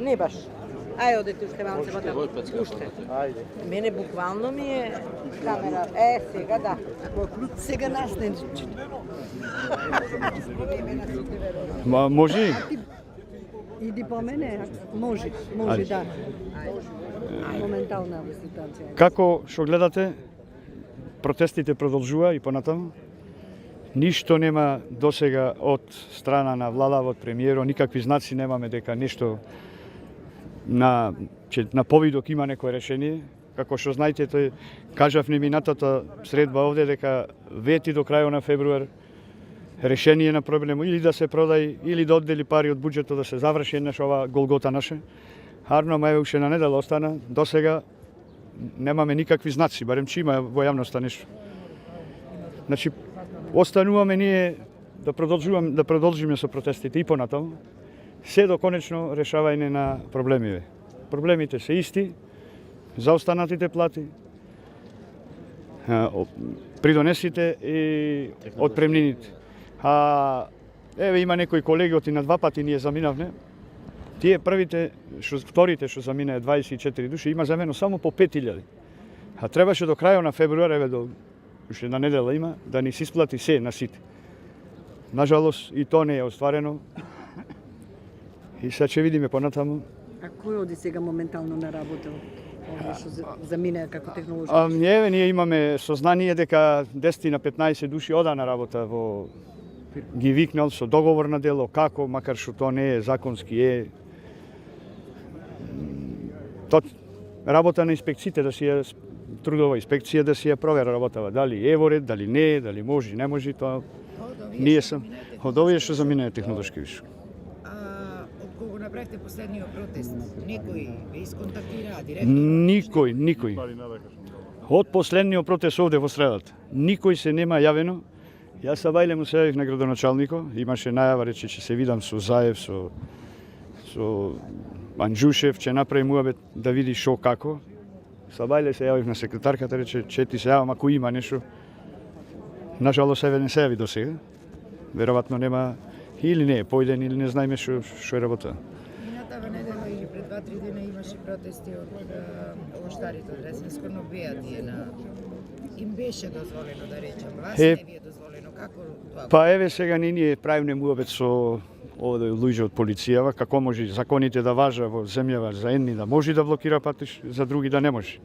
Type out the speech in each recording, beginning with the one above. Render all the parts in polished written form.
Не баш. Ај, одете уште малце потоа. Уште. Ајде. Мене буквално ми е камера. Сега да. Сега нас не чути. Може? Иди по мене, може, да. Моментална ситуација. Како што гледате, протестите продолжува и понатаму. Ништо нема досега од страна на влада, од премиерот, никакви знаци немаме дека нешто на повидок има некое решение. Како што знаете, тој кажав минатата средба овде дека вети до крајот на февруар решение на проблемот или да се продај или да оддели пари од буџетот да се заврши еднаш ова голгота наша. Харно мај уште на недела остана, досега немаме никакви знаци, барем че има во јавноста нешто. Значи, остануваме ние да продолжиме со протестите и понатаму, се до конечно решавање на проблемиве. Проблемите се исти, за останатите плати, придонесите и отпремнините. Еве има некои колеги оти на 2 пати ние заминавме. Тие вторите што заминаа 24 души, има замено само по 5000. Требаше до крајот на февруар, еве до уште на недела има, да ни се исплати се на сите. Нажалост и тоа не е остварено. И сега ќе видиме понатаму. А кој оди сега моментално на работа? Овие што заминаа како технолошки? Еве ние имаме сознание дека 10 на 15 души ода на работа ги викнал со договор на дело, како, макар што тоа не е законски, е работа на инспекциите, да си ја трудова инспекција да си ја провера работава, дали е во ред, дали не е, дали може, не може, тоа ние сам од овие што заминаа технолошки вишок. Од кого направите последниот протест? Некој ве исконтактира директно? Никој. Од последниот протест овде во средата, никој се нема јавено. Јас са бајле му се јавив на градоначалникот, имаше најава, рече ќе се видам со Заев, со Анџушев, ќе направи муабет да види шо како. Са бајле се јавив на секретарката, рече ќе ти се јавам ако има нешто. Нажалост еве не се јави до сега. Веројатно нема или не е појден или не знаеме што е работа. Минатава недела или пред 2-3 дена имаше протести од овоштарите од Ресенскорно беа тие на им беше дозволено да речам, вас не ви е дозволено, како тоа? Па еве сега ние правиме муабет со овде луѓе од полицијава, како може законите да важа во земјава за едни да може да блокира патиш, за други да не може.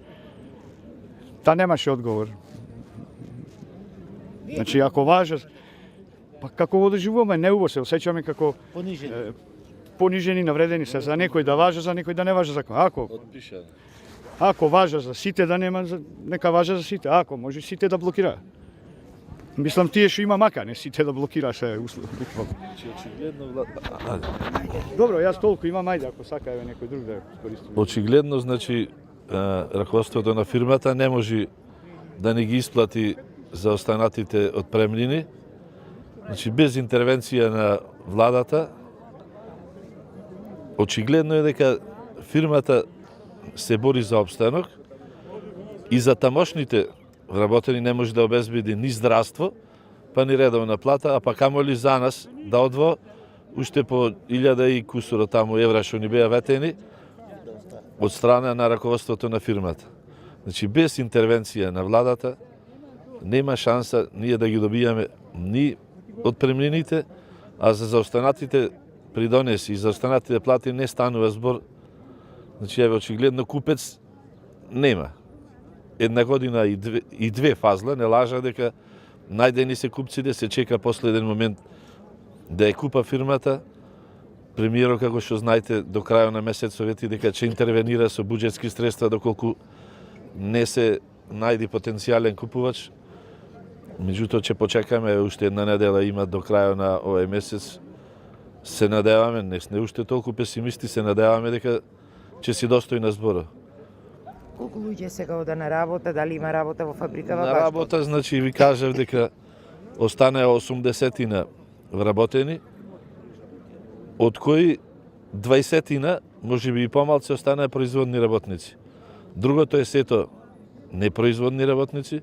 Та немаше одговор. Значи ако важа, па како го доживуваме, неубаво се осеќаме како понижени, навредени се за некој да важа, за некој да не важа закон. Ако важа за сите да нема, нека важа за сите. Ако може сите да блокира. Мислам тие што има мака, не сите да блокира се услови. Очигледно Добро, јас толку имам, ајде ако сака еве некој друг да користи. Очигледно, значи, раководството на фирмата не може да не ги исплати за останатите отпремнини. Значи, без интервенција на владата, очигледно е дека фирмата се бори за обстанок и за тамошните вработени не може да обезбеди ни здравство, па ни редовна плата, а па камоли за нас да одво уште по 1000 и кусуро таму евра што ни беа ветени од страна на раководството на фирмата. Значи, без интервенција на владата нема шанса ние да ги добијаме ни отпремнините, а за останатите придонеси и за останатите плати не станува збор. Значи, еве, очигледно купец нема. Една година и две фазла, не лажа дека најдени се купците, се чека последен момент да ја купа фирмата. Премиерот, како што знаете, до крајот на месец совети дека ќе интервенира со буџетски средства доколку не се најди потенцијален купувач. Меѓутоа ќе почекаме, уште една недела има до крајот на овој месец. Се надеваме, не сме уште толку песимисти, се надеваме дека ќе си достои на збора. Колку луѓе сега ода на работа, дали има работа во фабрика во На Башкот? работа, значи, ви кажав дека останаа 80 вработени, од кои 20 може би и помалце останаа производни работници. Другото е сето непроизводни работници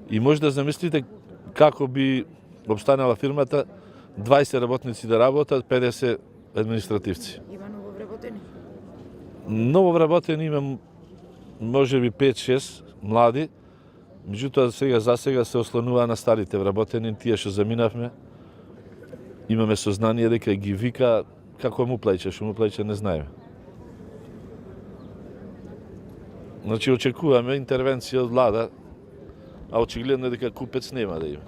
и може да замислите како би обстанала фирмата 20 работници да работат, 50 административци. Има нововработени? Ново вработени има може би 5-6 млади, меѓутоа за сега се ослонува на старите вработени, тие што заминавме. Имаме сознание дека ги вика како му плаќа, што му плаќа не знаеме. Значи очекуваме интервенција од влада, а очигледно е дека купец нема да има.